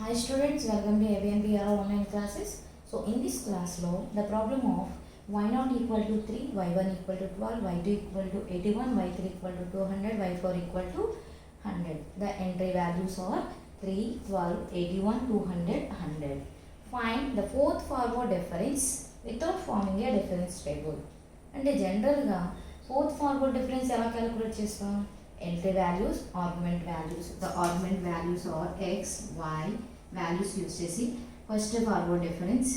Hi students, welcome to ABNPR online classes. So in this class law, the problem of y0 equal to 3, y1 equal to 12, y2 equal to 81, y3 equal to 200, y4 equal to 100. The entry values are 3, 12, 81, 200, 100. Find the fourth forward difference without forming a difference table. అంటే జనరల్గా fourth forward difference ఎలా calculate చేస్తాం? Entry values, argument values. The argument values are X, Y values use చేసి first forward difference,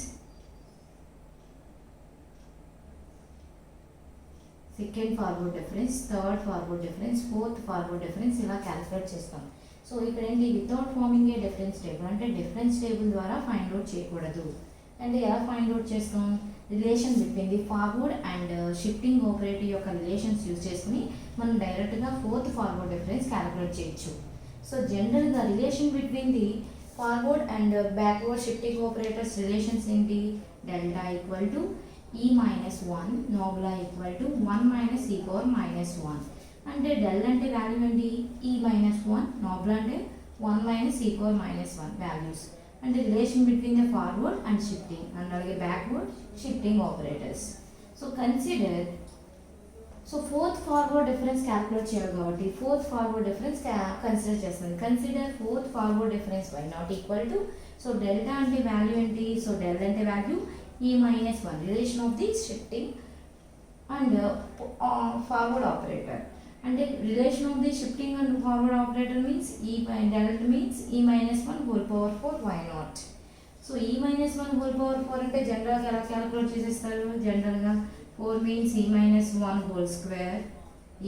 second forward difference, third forward difference, fourth forward difference ఇలా calculate చేస్తాం. So ఇక్కడ ఏంటి, without forming a difference table, అంటే difference table ద్వారా find out చేయకూడదు. అంటే ఎలా ఫైండ్ అవుట్ చేస్తాం? Relation between the forward and shifting operator యొక్క రిలేషన్స్ యూజ్ చేసుకుని మనం డైరెక్ట్గా ఫోర్త్ ఫార్వర్డ్ డిఫరెన్స్ క్యాలిక్యులేట్ చేయొచ్చు. సో జనరల్గా relation between the forward and backward shifting operators relations ఏంటి? డెల్టా ఈక్వల్ టు ఈ minus 1, నోబ్లా equal to 1 minus E power minus 1. అంటే del అంటే వాల్యూ ఏంటి? ఈ మైనస్ 1, నోబ్లా అంటే 1 minus E power minus 1 values. అంటే relation between the forward and shifting and అలాగే backward shifting operators. So consider, so fourth forward difference calculate చేయాలి కాబట్టి fourth forward difference consider చేస్తుంది. Consider fourth forward difference y not equal to, so delta అంటే value ఏంటి? So del అంటే value E minus 1, relation of the shifting and forward operator. అంటే relation of the shifting and forward operator means ఈ dwelt means E minus 1 whole power 4 y not. So ఈ minus 1 whole power 4 అంటే జనరల్గా ఎలా calculate చేసేస్తారు? జనరల్గా 4 means E minus 1 whole square,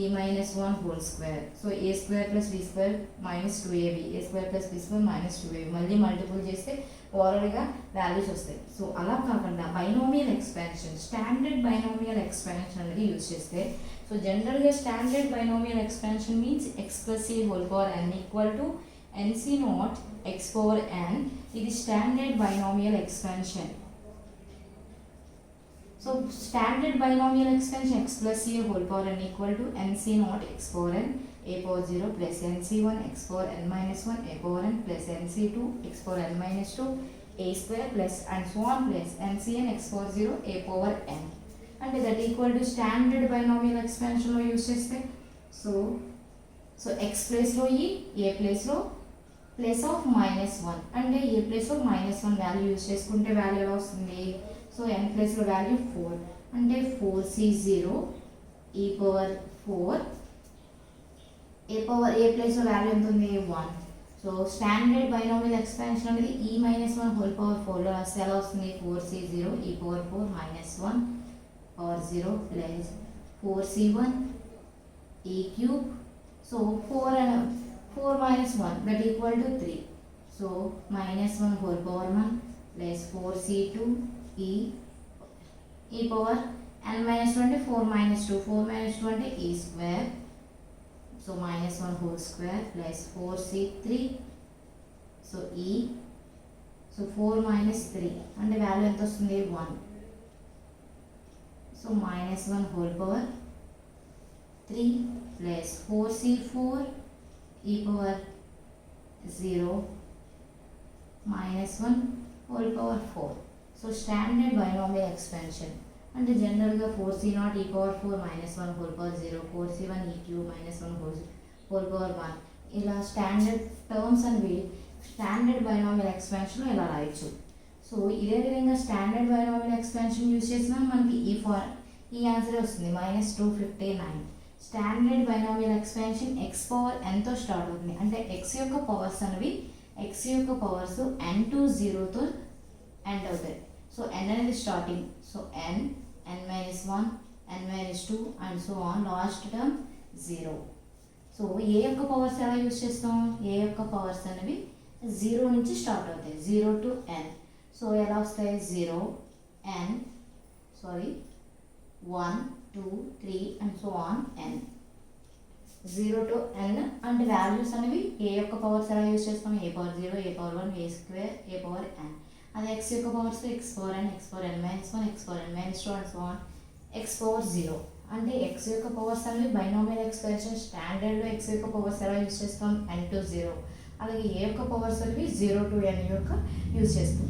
E minus 1 whole square. So A square plus B square minus 2ab, A square plus B square minus 2ab. మళ్ళీ multiple చేస్తే ఓవరాల్గా values వస్తాయి. సో అలా కాకుండా binomial expansion, standard binomial expansion అనేది use చేస్తే, so జనరల్గా standard binomial expansion means X plus A whole power n equal to nc not X power n. ఇది standard binomial expansion. So standard binomial expansion x plus A whole power n equal to nc not X power n a power 0 plus nc1 x power n minus 1 a power n plus nc2 x power n minus 2 a square plus and so on plus ncn x power 0 a power n. అంటే that equal to standard binomial ఎక్స్పాన్షన్లో use చేస్తే, so X ప్లేస్లో A ప్లేస్లో place of minus 1, అంటే A place of minus 1 value use చేసుకుంటే value ఎలా వస్తుంది? So n ప్లేస్లో వాల్యూ 4, అంటే 4c0 ఈ పవర్ 4, ఏ ప్లేస్లో వాల్యూ ఎంత ఉంది? 1. సో స్టాండర్డ్ బైనోమియల్ ఎక్స్పాన్షన్ అనేది ఈ మైనస్ 1 హోల్ పవర్ 4లో రాస్తే ఎలా వస్తుంది? 4c0 ఈ power 4 minus 1 power 0 plus 4c1 ఈ cube. So 4 minus 1 that equal to 3. So minus 1 whole power 1 plus 4c2 e power n minus 2 అంటే 4 minus 2, 4 minus 2 అంటే e square. So minus 1 whole square plus 4c3. So e, so 4 minus 3 అంటే value ఎంత వస్తుంది? 1. So minus 1 whole power 3 plus 4c4 e power 0 minus 1 whole power 4. So standard binomial expansion. అంటే జనరల్గా 4c0 e power 4 minus 1 whole power 0, 4c1 e cube minus 1 whole power 1. ఇలా standard terms అనేవి standard binomial expansion ఇలా రాయొచ్చు. So ఇదే విధంగా standard binomial expansion use చేసినా మనకి ఈ ఆన్సర్ వస్తుంది -259. Standard binomial expansion X power nతో స్టార్ట్ అవుతుంది. అంటే ఎక్స్ యొక్క పవర్స్ అనేవి n టు 0తో ఎండ్ అవుతాయి. సో n అనేది starting. So n minus 1, n minus 2 and so on, last term 0. So A యొక్క పవర్స్ ఎలా యూజ్ చేస్తాం? ఏ యొక్క పవర్స్ అనేవి 0 నుంచి స్టార్ట్ అవుతాయి, 0 టు n. సో ఎలా వస్తాయి? 0 n 1 2 3 and so on n. 0 to n and values అనేవి ఏ యొక్క పవర్స్ ఎలా యూజ్ చేస్తాం? ఏ పవర్ 0, ఏ పవర్ 1, ఏ స్క్వేర్, ఏ పవర్ n. అదే ఎక్స్ యొక్క powers X power n, X power n minus 1, X power n minus 2 and so on, X power 0. అంటే X యొక్క powers అనేవి binomial expansion స్టాండర్డ్లో X యొక్క పవర్స్ ఎలా use చేస్తాం? n to 0. అలాగే ఏ యొక్క పవర్స్ అనేవి 0 to n యొక్క యూజ్ చేస్తాం.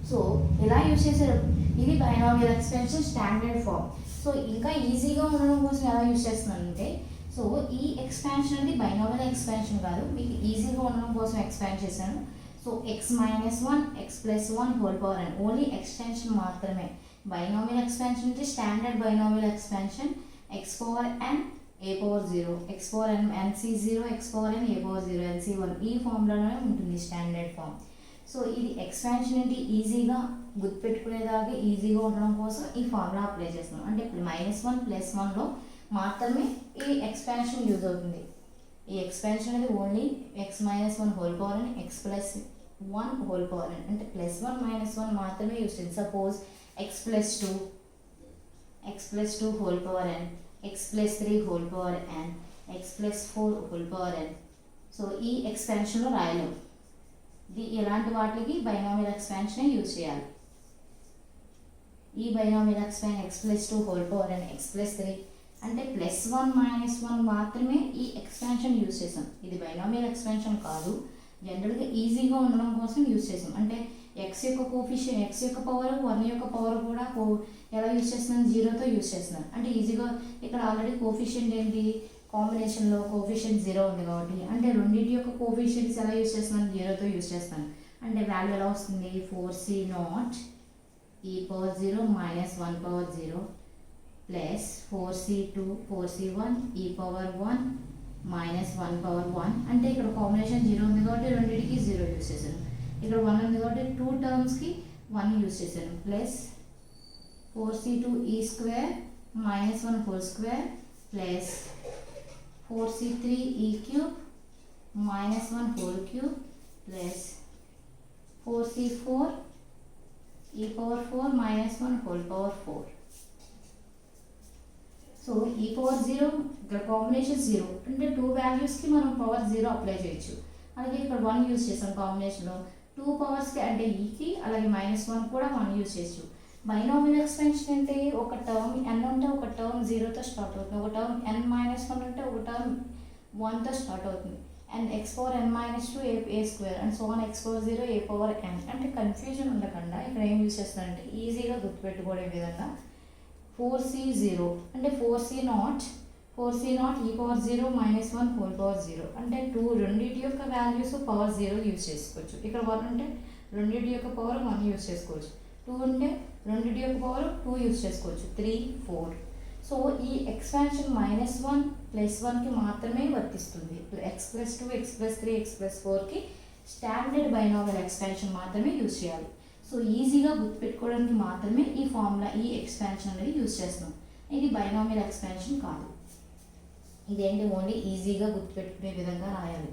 సో ఇలా యూజ్ చేశారు. ఇది binomial expansion standard form. So ఇంకా ఈజీగా ఉండడం కోసం ఎలా యూజ్ చేస్తున్నానంటే, సో ఈ ఎక్స్పాన్షన్ అనేది బైనామియల్ ఎక్స్పాన్షన్ కాదు, మీకు ఈజీగా ఉండడం కోసం ఎక్స్పాండ్ చేశాను. So x-1 x+1 whole power n only extension మాత్రమే. బైనామియల్ ఎక్స్పాన్షన్ అంటే standard binomial expansion x power n a power 0 x power n nc0 x power n a power 0 nc1 ఈ ఫామ్లోనే ఉంటుంది స్టాండర్డ్ ఫామ్. సో ఇది expansion అంటే ఈజీగా గుర్తుపెట్టుకునేదాకా ఈజీగా ఉండడం కోసం ఈ ఫార్ములా అప్లై చేస్తున్నాం. అంటే -1 +1లో మాత్రమే ఈ ఎక్స్పాన్షన్ యూజ్ అవుతుంది. ఈ ఎక్స్పాన్షన్ అనేది only x-1 whole power n x+1 whole power n అంటే +1 -1 మాత్రమే యూజ్ చేయండి. Suppose x+2 whole power n x+3 whole power n x+4 whole power n. So ఈ ఎక్స్పాన్షన్లో రాయలేము. ఇలాంటి వాటికి బైనామియల్ ఎక్స్పాన్షన్ యూజ్ చేయాలి. ఈ binomial expansion x+2 whole power n x+3 అంటే +1 -1 మాత్రమే ఈ ఎక్స్పాన్షన్ యూజ్ చేసాం. ఇది బైనామియల్ ఎక్స్పాన్షన్ కాదు, జనరల్గా ఈజీగా ఉండడం కోసం యూజ్ చేసాం. అంటే x యొక్క కోఫిషియెంట్ x యొక్క పవర్ 1 యొక్క పవర్ కూడా ఎలా యూజ్ చేస్తున్నాను, 0తో యూజ్ చేస్తున్నాను. అంటే ఈజీగా ఇక్కడ ఆల్రెడీ కోఫిషియెంట్ ఏంటి, కాంబినేషన్లో కోఫిషియెంట్ 0 ఉంది కాబట్టి అంటే రెండింటి యొక్క కోఫిషియెంట్స్ ఎలా యూజ్ చేస్తున్నాను, 0తో యూజ్ చేస్తాను. అంటే వాల్యూ ఎలా వస్తుంది, 4c0 e power 0 -1 power 0 plus 4c1 e power 1 -1 power 1. అంటే ఇక్కడ కాంబినేషన్ 0 ఉంది కాబట్టి రెండింటికి 0 యూజ్ చేశాను. ఇక్కడ 1 ఉంది కాబట్టి 2 టర్మ్స్కి 1 యూజ్ చేశాను. Plus 4c2 e square -1 whole square plus 4c3 e cube -1 whole cube plus 4c4 e power 4 -1 whole power 4. So ఈ పవర్ 0 ఇక్కడ కాంబినేషన్ 0 అంటే 2 వాల్యూస్కి మనం పవర్ 0 అప్లై చేయొచ్చు. అలాగే ఇక్కడ 1 యూజ్ చేసాం కాంబినేషన్లో 2 పవర్స్కి అంటే ఈకి, అలాగే -1 కూడా 1 యూజ్ చేయొచ్చు. బైనామియల్ ఎక్స్పాన్షన్ అంటే ఒక టర్మ్ n ఉంటే ఒక టర్మ్ 0తో స్టార్ట్ అవుతుంది, ఒక టర్మ్ n-1 అంటే ఒక టర్మ్ 1తో స్టార్ట్ అవుతుంది. And x power n-2 a square and so on x power 0 a power n. అంటే కన్ఫ్యూజన్ ఉండకుండా ఇక్కడ ఏం యూజ్ చేస్తానంటే ఈజీగా గుర్తుపెట్టుకోవడే విధంగా 4c0 అంటే 4c0 e power 0 -1 whole power 0 అంటే రెండింటి యొక్క వాల్యూస్ పవర్ 0 యూజ్ చేసుకోవచ్చు. ఇక్కడ 1 ఉంటే రెండింటి యొక్క పవర్ 1 యూజ్ చేసుకోవచ్చు. 2 ఉంటే రెండింటి యొక్క పవర్ 2 యూజ్ చేసుకోవచ్చు. 3 4. సో ఈ ఎక్స్పాన్షన్ -1 +1కి మాత్రమే వర్తిస్తుంది. x+2 x+3 x+4కి స్టాండర్డ్ బైనామియల్ ఎక్స్పాన్షన్ మాత్రమే యూజ్ చేయాలి. సో ఈజీగా గుర్తుపెట్టుకోవడానికి మాత్రమే ఈ ఫార్ములా ఈ ఎక్స్పాన్షన్ అనేది యూజ్ చేస్తున్నాం. ఇది బైనామియల్ ఎక్స్పాన్షన్ కాదు. ఇదేంటి ఓన్లీ ఈజీగా గుర్తుపెట్టుకునే విధంగా రాయాలి.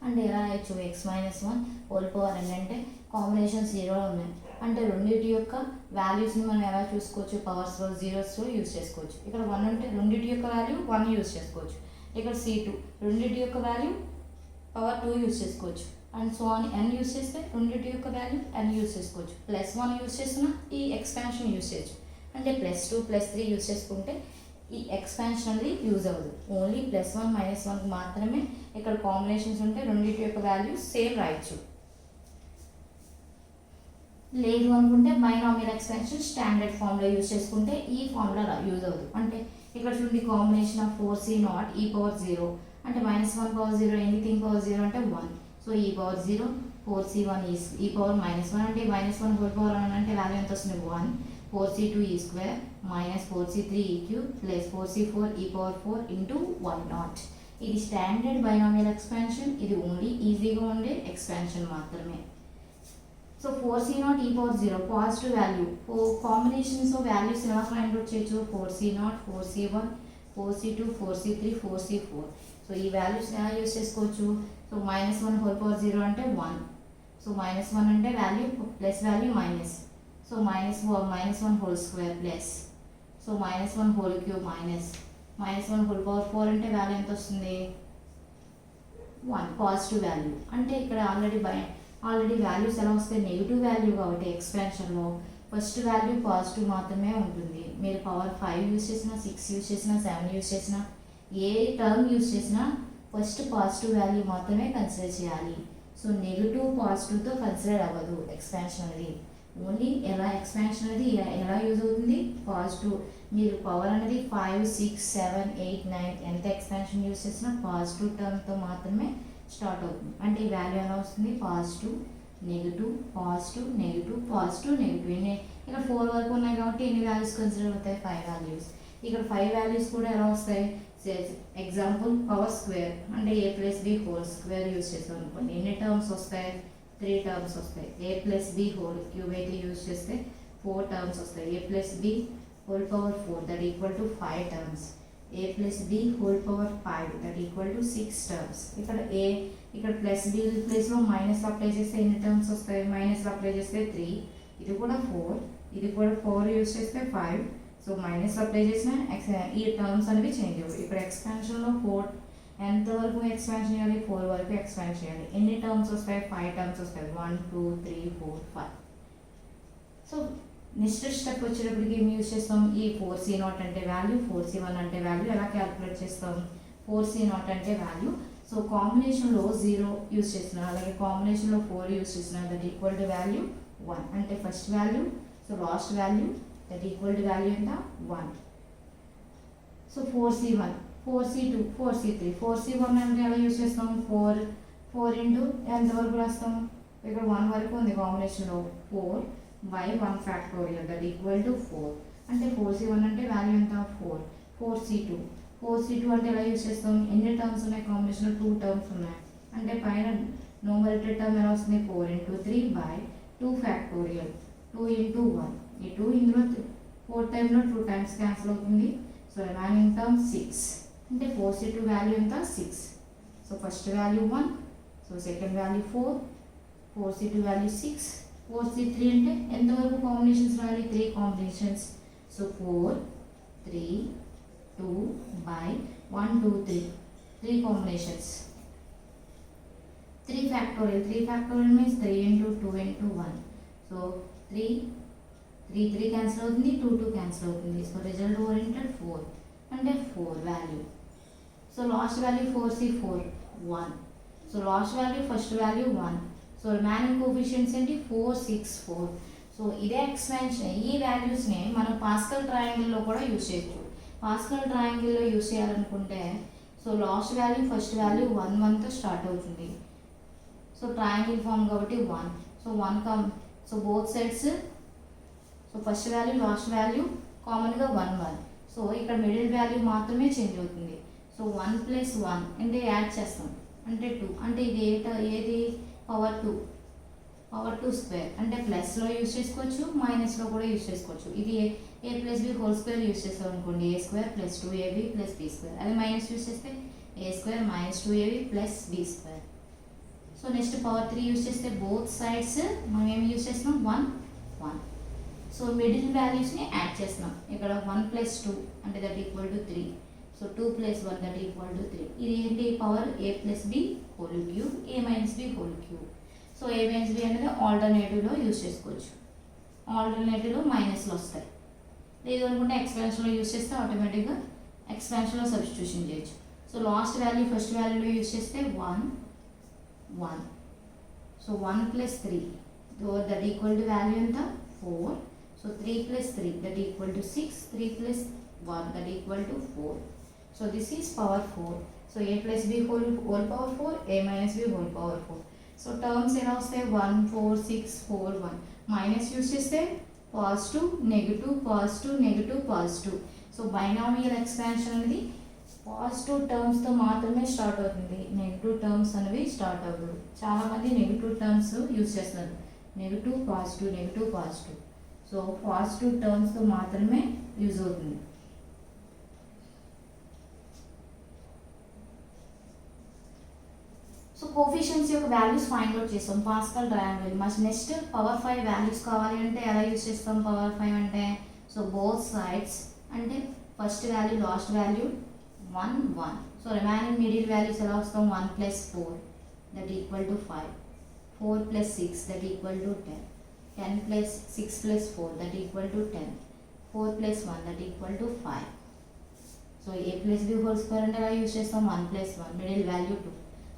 అంటే ఎలా రాయొచ్చు, x-1 హోల్ పవర్ n అంటే కాంబినేషన్ 0 ఉన్నాయి. అంటే రెండింటి యొక్క వాల్యూస్ని మనం ఎలా చూసుకోవచ్చు, పవర్స్లో 0స్లో యూజ్ చేసుకోవచ్చు. ఇక్కడ 1 అంటే రెండింటి యొక్క వాల్యూ 1 యూజ్ చేసుకోవచ్చు. ఇక్కడ c2 రెండింటి యొక్క వాల్యూ పవర్ 2 యూజ్ చేసుకోవచ్చు. And so on n use చేస్తే రెండింటి యొక్క వాల్యూ n యూజ్ చేసుకోవచ్చు. +1 యూజ్ చేసిన ఈ ఎక్స్పాన్షన్ యూజ్ చేయొచ్చు. అంటే +2 +3 యూజ్ చేసుకుంటే ఈ ఎక్స్పాన్షన్ అనేది యూజ్ అవ్వదు. ఓన్లీ +1 -1 మాత్రమే ఇక్కడ కాంబినేషన్స్ ఉంటే రెండింటి యొక్క వాల్యూ సేమ్ రాయొచ్చు. లేదు అనుకుంటే binomial expansion standard formula use చేసుకుంటే ఈ ఫార్ములా యూజ్ అవ్వదు. అంటే ఇక్కడ చూడండి combination of 4c0 e power 0 అంటే -1 పవర్ 0 ఎనీథింగ్ పవర్ 0 అంటే 1. సో ఈ పవర్ 0 4c1 e పవర్ -1 అంటే -1 హోల్ పవర్ 1 అంటే వాల్యూ ఎంత వస్తుంది 1. 4c2 e square -4c3 e cube plus 4c4 e power 4 into 1/0. ఇది స్టాండర్డ్ బైనామియల్ ఎక్స్పాన్షన్. ఇది ఓన్లీ ఈజీగా ఉండే ఎక్స్పాన్షన్ మాత్రమే. So 4c0 e power 0 positive value. Combinations values ఎలా ఫైండ్ అవుట్ చేయొచ్చు, 4c0 4c1 4c2 4c3 4c4. So ఈ values ఎలా use చేసుకోవచ్చు. సో -1 హోల్ పవర్ 0 అంటే 1. సో -1 అంటే value plus value minus. So -1 whole square plus so -1 whole cube -1 whole power 4 అంటే value ఎంత వస్తుంది 1 పాజిటివ్ వాల్యూ. అంటే ఇక్కడ ఆల్రెడీ వాల్యూస్ ఎలా వస్తాయి, నెగిటివ్ వాల్యూ కాబట్టి ఎక్స్పాన్షన్లో ఫస్ట్ వాల్యూ పాజిటివ్ మాత్రమే ఉంటుంది. మీరు పవర్ 5 యూజ్ చేసినా 6 యూజ్ చేసినా 7 యూజ్ చేసినా ఏ టర్మ్ యూజ్ చేసినా ఫస్ట్ పాజిటివ్ వాల్యూ మాత్రమే కన్సిడర్ చేయాలి. సో నెగిటివ్ పాజిటివ్తో కన్సిడర్ అవ్వదు ఎక్స్పాన్షన్ అనేది. ఓన్లీ ఎలా ఎక్స్పాన్షన్ అనేది ఎలా యూజ్ అవుతుంది, పాజిటివ్. మీరు పవర్ అనేది 5, 6, 7, 8, 9 ఎంత ఎక్స్పాన్షన్ యూజ్ చేసినా పాజిటివ్ టర్మ్తో మాత్రమే స్టార్ట్ అవుతుంది. అంటే ఈ వాల్యూ ఎలా వస్తుంది, positive negative positive negative positive negative. ఇక్కడ 4 వరకు ఉన్నాయి కాబట్టి ఎన్ని వాల్యూస్ కన్సిడర్ అవుతాయి, 5 వాల్యూస్. ఇక్కడ 5 వాల్యూస్ కూడా ఎలా వస్తాయి, ఎగ్జాంపుల్ పవర్ స్క్వేర్ అంటే a plus b whole square use చేస్తాం అనుకోండి, ఎన్ని టర్మ్స్ వస్తాయి, 3 టర్మ్స్ వస్తాయి. a plus b whole cube అయితే యూజ్ చేస్తే 4 టర్మ్స్ వస్తాయి. a plus b whole power 4 that equal to 5 terms. a plus b whole power 5 that equal to 6 terms. ఇక్కడ plus b ప్లేస్లో మైనస్ అప్లై చేస్తే ఎన్ని terms వస్తాయి, minus apply చేస్తే 3, ఇది కూడా 4, ఇది కూడా 4 యూజ్ చేస్తే 5. సో మైనస్ అప్లై చేసిన ఈ టర్మ్స్ అనేవి చేంజ్ అవ్వవు. ఇప్పుడు ఎక్స్పాన్షన్లో 4 ఎంతవరకు ఎక్స్పాన్షన్ చేయాలి, 4 వరకు ఎక్స్పాండ్ చేయాలి. ఎన్ని టర్మ్స్ వస్తాయి, 5 టర్మ్స్ వస్తాయి. 1 2 3 4 5. సో నెక్స్ట్ స్టెప్ వచ్చేటప్పటికి ఏం యూజ్ చేస్తాం, ఈ 4c0 అంటే వాల్యూ, 4c1 అంటే వాల్యూ ఎలా క్యాలిక్యులేట్ చేస్తాం, 4c0 అంటే వాల్యూ. సో కాంబినేషన్లో 0 యూజ్ చేసిన, అలాగే కాంబినేషన్లో 4 యూజ్ చేసిన దట్ ఈక్వల్ టు వాల్యూ 1 అంటే first value. So last value that equal to value ఎంత, 1. So 4c1 4c2 4c3 4c1 అంటే ఎలా యూజ్ చేస్తాం, 4 ఇంటూ ఎంతవరకు రాస్తాం, ఇక్కడ 1 వరకు ఉంది కాంబినేషన్లో, 4 by 1 factorial that equal to 4 అంటే 4c1 అంటే వాల్యూ ఎంత, 4. 4c2 అంటే ఎలా యూజ్ చేస్తాం, ఎన్ని టర్మ్స్ ఉన్నాయి కాంబినేషన్లో, 2 టర్మ్స్ ఉన్నాయి. అంటే పైన న్యూమరేటర్ టర్మ్ ఎలా వస్తుంది, 4 ఇంటూ 3 by 2 ఫ్యాక్టోరియల్ 2 ఇంటూ 1. ఈ 2 ఇందులో 4 టైంలో 2 టైమ్స్ క్యాన్సిల్ అవుతుంది. సో రిమైనింగ్ టర్మ్ 6 అంటే 4c2 వాల్యూ ఎంత, 6. So first value 1, so second value 4, 4c2 value 6, 4c3 అంటే ఎంతవరకు కాంబినేషన్స్ రాయాలి, 3 combinations. So 4 3 2 by 1 2 3 combinations. 3 factorial means 3 into 2 into 1. So 3 cancel అవుతుంది, 2 క్యాన్సిల్ అవుతుంది. సో రిజల్ట్ ఓరియంటెడ్ 4 అంటే 4 value. So last value 4c4 1. So last value first value 1. So remaining coefficients ఏంటి, 4 6 4. So ఇదే expansion, ఈ వాల్యూస్ని మనం పాస్కల్ ట్రయాంగిల్లో కూడా యూజ్ చేయొచ్చు. పాస్కల్ ట్రయాంగిల్లో యూజ్ చేయాలనుకుంటే so last value first value 1 1తో స్టార్ట్ అవుతుంది. సో ట్రయాంగిల్ ఫామ్ కాబట్టి 1. So 1 so both sides, so first value last value కామన్గా 1 1. సో ఇక్కడ మిడిల్ వాల్యూ మాత్రమే చేంజ్ అవుతుంది. సో 1 + 1 అంటే యాడ్ చేస్తాం అంటే 2 అంటే ఇది ఏది పవర్ 2 స్క్వేర్ అంటే ప్లస్లో యూజ్ చేసుకోవచ్చు, మైనస్లో కూడా యూజ్ చేసుకోవచ్చు. ఇది a + b whole square use చేస్తాం అనుకోండి, a² + 2ab + b². అదే మైనస్ యూజ్ చేస్తే a² - 2ab + b². So next power 3 use చేస్తే బోత్ సైడ్స్ మనం ఏమి యూజ్ చేస్తున్నాం, 1 1. సో మిడిల్ వాల్యూస్ని యాడ్ చేస్తున్నాం. ఇక్కడ 1 + 2 అంటే that equal to 3. So 2 + 1 that equal to 3. ఇది ఏంటి, power a + b whole cube, a - b whole cube. So a - b అనేది ఆల్టర్నేటివ్లో యూజ్ చేసుకోవచ్చు. ఆల్టర్నేటివ్లో మైనస్లు వస్తాయి. లేదు అనుకుంటే ఎక్స్పాన్షన్లో యూజ్ చేస్తే ఆటోమేటిక్గా ఎక్స్పాన్షన్లో సబ్స్టిట్యూషన్ చేయొచ్చు. సో లాస్ట్ వాల్యూ ఫస్ట్ వాల్యూలో యూజ్ చేస్తే 1 1. So 1 + 3 that equal to value ఎంత, 4. So 3 + 3 that equal to 6. 3 + 1 that equal to 4. So this is power 4. So a + b whole power 4, a - b whole power 4. So terms ఎలా వస్తాయి, 1 4 6 4 1. Minus use చేస్తే positive negative positive negative positive. So binomial expansion అనేది positive టర్మ్స్తో మాత్రమే start అవుతుంది, negative terms అనేవి start అవ్వదు. చాలామంది negative terms use చేస్తారు, నెగిటివ్ పాజిటివ్. సో పాజిటివ్ టర్మ్స్తో మాత్రమే యూజ్ అవుతుంది. సో కోఎఫిషియెంట్స్ యొక్క వాల్యూస్ ఫైండ్ అవుట్ చేస్తాం pascal triangle. Next power 5 values కావాలి అంటే ఎలా యూజ్ చేస్తాం, పవర్ 5 అంటే సో బోత్ సైడ్స్ అంటే first value last value 1 1. So remaining middle values ఎలా వస్తాం, 1 + 4 that equal to 5, 4 + 6 that equal to 10, 10 + 6 + 4 that equal to 10, 4 + 1 that equal to 5. So a plus b whole square అంటే ఎలా use చేస్తాం 1 plus 1 middle value 2.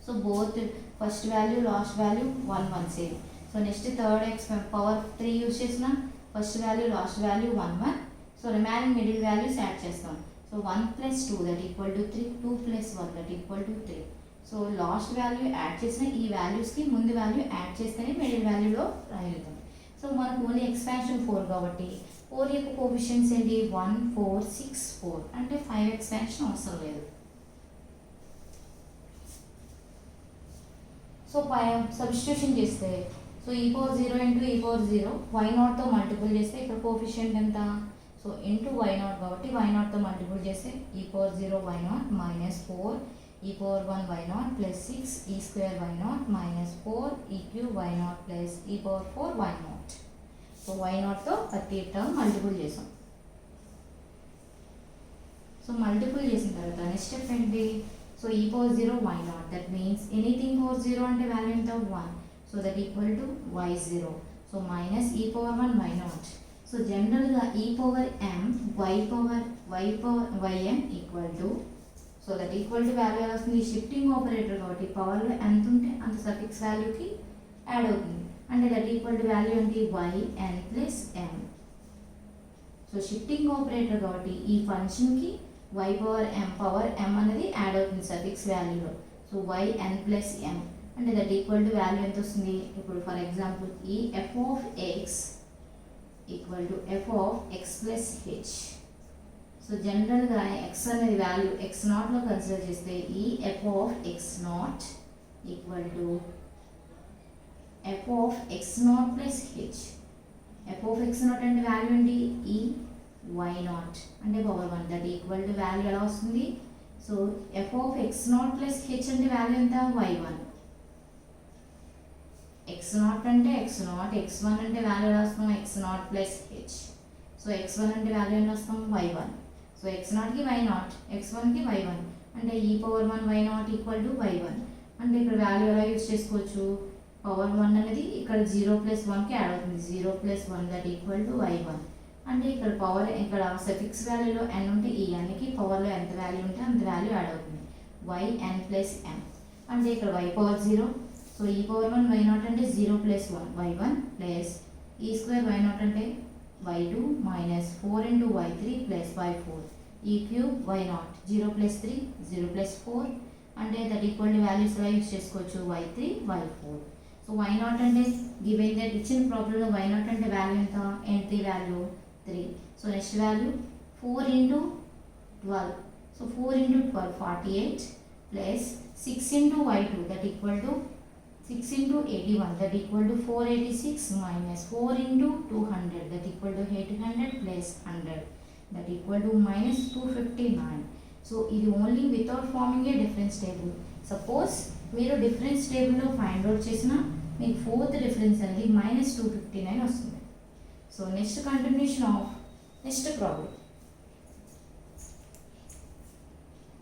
So both first value last value 1 1 same. So next third X power 3 use చేసిన first value last value 1 1. So remaining middle values add చేస్తాం. So 1 plus 2 that equal to 3, 2 plus 1 that equal to 3. So last value add చేసిన ఈ వాల్యూస్కి ముందు value add చేస్తేనే middle వాల్యూలో రాయగలుగుతాం. So మనకు only expansion 4 కాబట్టి 4 యొక్క coefficients ఏంటి 1 4 6 4 అంటే 5 ఎక్స్పాన్షన్ అవసరం లేదు. సో సబ్స్టిట్యూషన్ చేస్తే so e power 0 into e power 0 y0తో మల్టిపుల్ చేస్తే ఇక్కడ కోఎఫిషియెంట్ ఎంత సో ఇంటూ y0 కాబట్టి y0తో మల్టిపుల్ చేస్తే e power 0 y0 minus 4 e power 1 y0 plus 6 e square y0 minus 4 e cube y0 plus e power 4 y0. So y0తో ప్రతి term multiple చేసాం. సో మల్టిపుల్ చేసిన తర్వాత నెక్స్ట్ స్టెప్ ఏంటి so e power 0 y0 that means anything power 0 అంటే value ఎంత 1. So that equal to y0. So minus e power 1 y0. So జనరల్గా e power m ym equal to so that equal to value వస్తుంది shifting operator కాబట్టి పవర్లో ఎంత ఉంటే అంత suffix వాల్యూకి add అవుతుంది. అంటే దట్ ఈక్వల్ టు వాల్యూ ఏంటి yn plus m. So shifting operator కాబట్టి ఈ ఫంక్షన్కి y పవర్ m అనేది యాడ్ అవుతుంది సఫిక్స్ వాల్యూలో. సో yn ప్లస్ m అంటే దట్ ఈక్వల్ టు వాల్యూ ఎంత వస్తుంది ఇప్పుడు ఫర్ ఎగ్జాంపుల్ ఈ f of x equal to f of x plus h. So జనరల్గా x అనేది వాల్యూ x0లో కన్సిడర్ చేస్తే ఈ f of x0 equal to f of x0 plus h. f of x0 అంటే వాల్యూ ఏంటి ఈ y0 అంటే power 1 that equal to value ఎలా వస్తుంది so f of x0 plus h అంటే వాల్యూ ఎంత y1. x0 అంటే x0 x1 అంటే వాల్యూ ఎలా వస్తాం x0 plus h. So x1 అంటే వాల్యూ ఎంత వస్తాం y1. సో x0కి y0 x1కి y1 అంటే e power 1 y0 equal to y1. అంటే ఇక్కడ వాల్యూ ఎలా యూజ్ చేసుకోవచ్చు పవర్ 1 అనేది ఇక్కడ 0 ప్లస్ 1కి యాడ్ అవుతుంది 0 plus 1 that equal to y1. అంటే ఇక్కడ పవర్ ఇక్కడ సఫిక్స్ వాల్యూలో n ఉంటే ఈ nకి పవర్లో ఎంత వాల్యూ ఉంటే అంత వాల్యూ యాడ్ అవుతుంది yn ప్లస్ m. అంటే ఇక్కడ y power 0 so e power 1 y0 అంటే 0 plus 1 y1 plus e square y0 అంటే y2 minus 4 into y3 plus y4 ఈ క్యూబ్ y0 0 ప్లస్ 3 0 ప్లస్ 4 అంటే దట్ ఈక్వల్ టు వాల్యూస్ ఎలా use చేసుకోవచ్చు y3 y4. So y0 అంటే given that ఇచ్చిన ప్రాబ్లంలో y0 అంటే వాల్యూ ఎంత entry value 3. So next value 4 into 12 so 4 into 12 48 plus 6 into y2 that equal to 6 into 81 that equal to 486 minus 4 into 200 that equal to 800 plus 100 that equal to minus 259. So, ఇది only without forming a difference table. Suppose మీరు difference table లో find out చేసిన మీకు fourth difference అనేది minus 259 వస్తుంది. So, next continuation of next problem.